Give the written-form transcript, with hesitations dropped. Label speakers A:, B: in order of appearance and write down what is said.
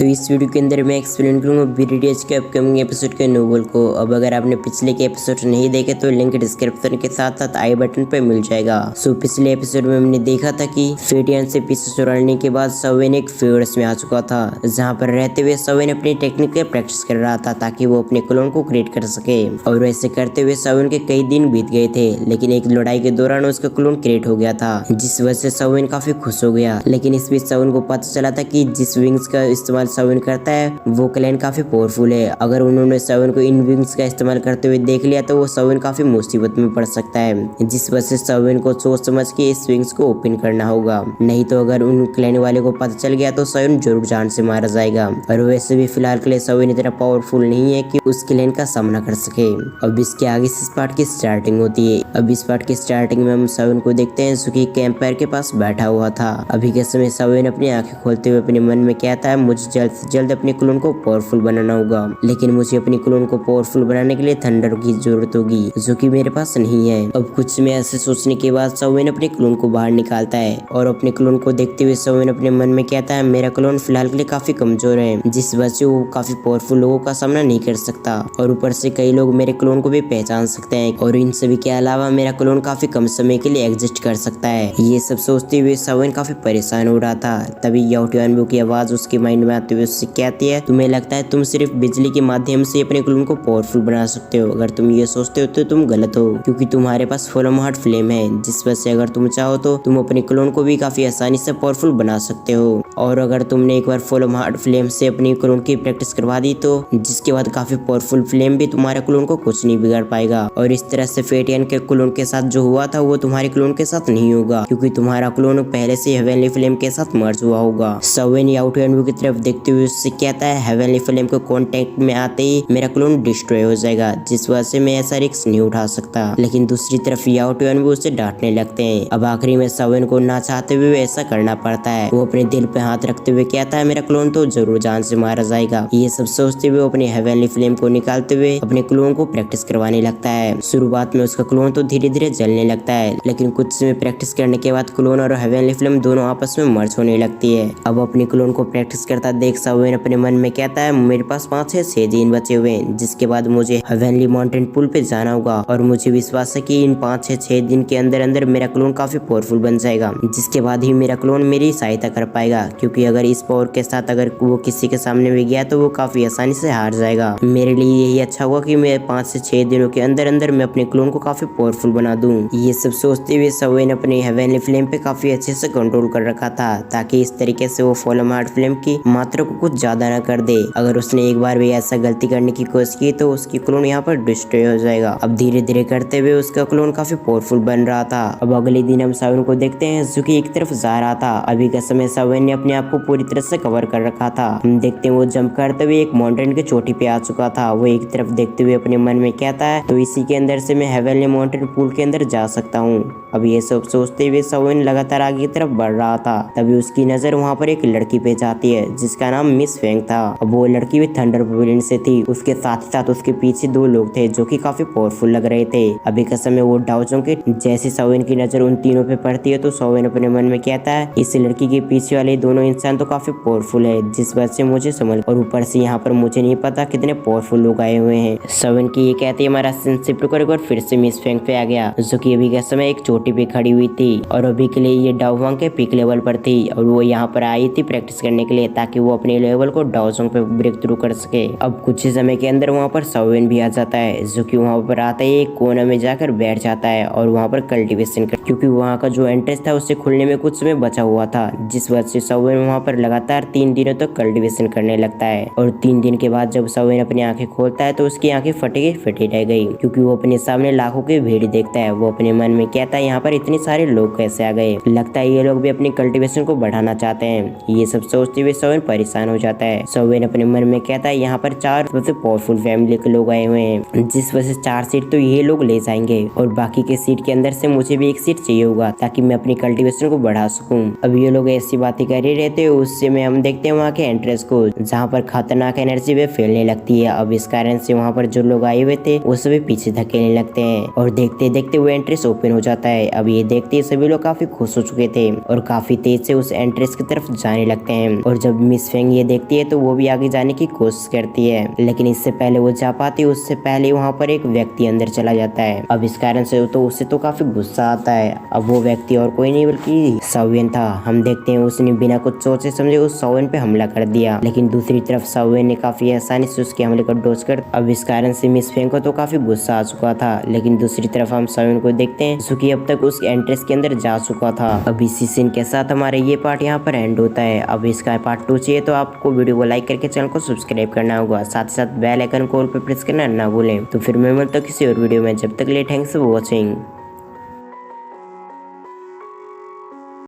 A: तो इस वीडियो के अंदर मैं एक्सप्लेन करूंगा BTS के अपकमिंग एपिसोड के नोवेल को। अब अगर आपने पिछले के एपिसोड नहीं देखे तो लिंक डिस्क्रिप्शन के साथ साथ आई बटन पे मिल जाएगा। सो पिछले एपिसोड में हमने देखा था कि फेटियन से पीछे छुड़ाने के बाद सवेन एक फीवर्स में आ चुका था, जहाँ पर रहते हुए सवेन अपनी टेक्निक की प्रैक्टिस कर रहा था ताकि वो अपने क्लोन को क्रिएट कर सके। और वैसे करते हुए सवेन के कई दिन बीत गए थे, लेकिन एक लड़ाई के दौरान उसका क्लोन क्रिएट हो गया था, जिस वजह से सवेन काफी खुश हो गया। लेकिन इस बीच सवेन को पता चला था कि जिस विंग्स का इस्तेमाल सवेन करता है वो क्लैन काफी पावरफुल है। अगर उन्होंने सवेन को इन विंग्स का इस्तेमाल करते हुए देख लिया तो वो सवेन काफी मुसीबत में पड़ सकता है, जिस वजह से सवेन को सोच समझ के इस विंग्स को ओपन करना होगा। नहीं तो अगर उन क्लैन वाले को पता चल गया तो सवेन जरूर जान से मारा जाएगा। और वैसे भी फिलहाल के लिए सवेन इतना पावरफुल नहीं है कि उस क्लैन का सामना कर सके। अब इसके आगे इस पार्ट की स्टार्टिंग होती है। अब इस पार्ट की स्टार्टिंग में हम सवेन को देखते हैं जो कि कैंप फायर के पास बैठा हुआ था। अभी के समय सवेन अपनी आंखें खोलते हुए अपने मन में कहता है मुझे जल्द से जल्द अपने क्लोन को पावरफुल बनाना होगा, लेकिन मुझे अपने क्लोन को पावरफुल बनाने के लिए थंडर की जरूरत होगी जो कि मेरे पास नहीं है। अब कुछ समय ऐसे सोचने के बाद सवेन अपने क्लोन को बाहर निकालता है और अपने क्लोन को देखते हुए सवेन अपने मन में कहता है मेरा क्लोन फिलहाल के लिए काफी कमजोर है, जिस वजह से वो काफी पावरफुल लोगों का सामना नहीं कर सकता। और ऊपर से कई लोग मेरे क्लोन को भी पहचान सकते हैं और इन सभी के अलावा मेरा क्लोन काफी कम समय के लिए एग्जिस्ट कर सकता है। ये सब सोचते हुए सवेन काफी परेशान हो रहा था। तभी याओ ट्यानबू की आवाज उसके माइंड में आते हुए उससे कहती है तुम्हें लगता है तुम सिर्फ बिजली के माध्यम से अपने क्लोन को पावरफुल बना सकते हो। अगर तुम ये सोचते हो तो तुम गलत हो, क्योंकि तुम्हारे पास फ्लेम हार्ट फ्लेम है, जिस वजह से अगर तुम चाहो तो तुम अपने क्लोन को भी काफी आसानी से पावरफुल बना सकते हो। और अगर तुमने एक बार फ्लेम हार्ट फ्लेम से अपनी क्लोन की प्रैक्टिस करवा दी तो जिसके बाद काफी पावरफुल फ्लेम भी तुम्हारे क्लोन को कुछ नहीं बिगाड़ पाएगा। और इस तरह से फेटियन के क्लोन के साथ जो हुआ था वो तुम्हारे क्लोन के साथ नहीं होगा, क्योंकि तुम्हारा क्लोन पहले से हेवनली फ्लेम के साथ मर्ज हुआ होगा। सवेन याओ ट्यानबू की तरफ देखते हुए उससे कहता है हेवनली फ्लेम को कांटेक्ट में आते ही मेरा क्लोन डिस्ट्रॉय हो जाएगा, जिस वजह से मैं ऐसा रिस्क नहीं उठा सकता। लेकिन दूसरी तरफ याओ ट्यानबू उसे डांटने लगते हैं। अब आखिरी में सवेन को ना चाहते हुए ऐसा करना पड़ता है। वो अपने दिल पे हाथ रखते हुए कहता है मेरा क्लोन तो जरूर जान से मारा जाएगा। ये सब सोचते हुए अपने हेवनली फ्लेम को निकालते हुए अपने क्लोन को प्रैक्टिस करवाने लगता है। शुरुआत में उसका क्लोन तो धीरे धीरे जलने लगता है, लेकिन कुछ समय प्रैक्टिस करने के बाद क्लोन और हेवनली फ्लेम दोनों आपस में मर्ज होने लगती है। अब अपने क्लोन को प्रैक्टिस करता देख सवेन अपने मन में कहता है मेरे पास 5 से 6 दिन बचे हुए हैं, जिसके बाद मुझे हेवनली माउंटेन पुल पे जाना होगा। और मुझे विश्वास है कि इन 5 से 6 दिन के अंदर अंदर मेरा क्लोन काफी पावरफुल बन जाएगा, जिसके बाद ही मेरा क्लोन मेरी सहायता कर पाएगा, क्योंकि अगर इस पावर के साथ अगर वो किसी के सामने भी गया तो वो काफी आसानी से हार जाएगा। मेरे लिए यही अच्छा होगा कि मैं 5 से 6 दिनों के अंदर अंदर मैं अपने क्लोन को काफी पावरफुल बना दूं। ये सब सोचते हुए सवेन अपने हेवनली फ्लेम पे काफी अच्छे से कंट्रोल कर रखा था, ताकि इस तरीके से वो फ्लेम हार्ट फ्लेम की मात्रा को कुछ ज्यादा न कर दे। अगर उसने एक बार भी ऐसा गलती करने की कोशिश की तो उसकी क्लोन यहाँ पर डिस्ट्रॉय हो जाएगा। अब धीरे धीरे करते हुए उसका क्लोन काफी पावरफुल बन रहा था। अब अगले दिन हम सवेन को देखते हैं जो कि एक तरफ जा रहा था। अभी का समय सवेन ने अपने आप को पूरी तरह से कवर कर रखा था। हम देखते हैं वो जंप करते हुए एक माउंटेन की चोटी पे आ चुका था। वो एक तरफ देखते हुए अपने मन में कहता है तो इसी के अंदर से मैं हेवनली माउंटेन पूल के अंदर जा सकता हूँ। अब ये सब सोचते हुए सवेन लगातार आगे की तरफ बढ़ रहा था। तभी उसकी नजर वहाँ पर एक लड़की पे जाती है जिसका नाम मिस फेंग था। अब वो लड़की भी थंडर पवेलियन से थी। उसके साथ ही साथ उसके पीछे 2 लोग थे जो कि काफी पावरफुल लग रहे थे। अभी का समय वो डाउजोंग के जैसे सवेन की नजर उन तीनों पे पड़ती है तो सवेन अपने मन में कहता है इस लड़की के पीछे वाले दोनों इंसान तो काफी पावरफुल है, जिस वजह से मुझे समझ और ऊपर से यहाँ पर मुझे नहीं पता कितने पावरफुल लोग आए हुए हैं। सवेन की ये कहते हमारा सेंसिटिव को एक बार फिर से मिस फेंग पे आ गया, जो कि अभी का समय एक चोटी पे खड़ी हुई थी और अभी के लिए ये डाउवांग के पीक लेवल पर थी। और वो यहाँ पर आई थी प्रैक्टिस करने के लिए ताकि वो अपने लेवल को डाउजोंग पे ब्रेक थ्रू कर सके। अब कुछ ही समय के अंदर वहाँ पर सवेन भी आ जाता है, जो कि वहाँ पर आते ही एक कोने में जाकर बैठ जाता है और वहाँ पर कल्टीवेशन कर, क्योंकि वहाँ का जो एंट्रेंस था उससे खुलने में कुछ समय बचा हुआ था, जिस वजह से सवेन वहाँ पर लगातार 3 दिनों तक कल्टीवेशन करने लगता है। और 3 दिन के बाद जब सवेन अपनी आंखें खोलता है तो उसकी आंखें फटी रह गई, क्योंकि वो अपने सामने लाखों की भीड़ देखता है। वो अपने मन में कहता है यहाँ पर इतने सारे लोग कैसे आ गए, लगता है ये लोग भी अपनी कल्टीवेशन को बढ़ाना चाहते हैं। ये सब सोचते हुए सवेन परेशान हो जाता है। सवेन अपने मन में कहता है यहाँ पर 4 सबसे पावरफुल फैमिली के लोग आए हुए हैं, जिस वजह से 4 सीट तो ये लोग ले जाएंगे और बाकी के सीट के अंदर से मुझे भी एक सीट चाहिए होगा ताकि मैं अपनी कल्टीवेशन को बढ़ा सकूं। अब ये लोग ऐसी बातें कर ही रहते हैं, उससे में हम देखते हैं वहाँ के एंट्रेंस को, जहाँ पर खतरनाक एनर्जी वे फैलने लगती है। अब इस कारण से वहाँ पर जो लोग आए हुए थे वो सभी पीछे धकेलने लगते हैं और देखते देखते वो एंट्रेंस ओपन हो जाता है। अब ये देखते सभी लोग काफी खुश हो चुके थे और काफी तेज से उस एंट्रेंस की तरफ जाने लगते हैं। और जब मिस फेंग ये देखती है तो वो भी आगे जाने की कोशिश करती है, लेकिन इससे पहले वो जा पाती है उससे पहले वहाँ पर एक व्यक्ति अंदर चला जाता है। अब इस कारण से तो उसे तो काफी गुस्सा आता है। अब वो व्यक्ति और कोई नहीं बल्कि सावेन था। हम देखते हैं उसने बिना कुछ सोचे समझे उस सावेन पे हमला कर दिया, लेकिन दूसरी तरफ सावेन ने काफी आसानी से उसके हमले को डॉज कर। अब इस कारण से मिस फेंग को तो काफी गुस्सा आ चुका था, लेकिन दूसरी तरफ हम सावेन को देखते हैं जो कि अब तक उस एंट्रेंस के अंदर जा चुका था। अब इसी सीन के साथ हमारे ये पार्ट यहाँ पर एंड होता है। अब इसका पार्ट 2 चाहिए तो आपको वीडियो को लाइक करके चैनल को सब्सक्राइब करना होगा, साथ ही साथ बेल आइकन को ऑल पे प्रेस करना ना भूलें। तो फिर मैं मिलता हूं किसी और वीडियो में, जब तक के लिए थैंक्स फॉर वॉचिंग।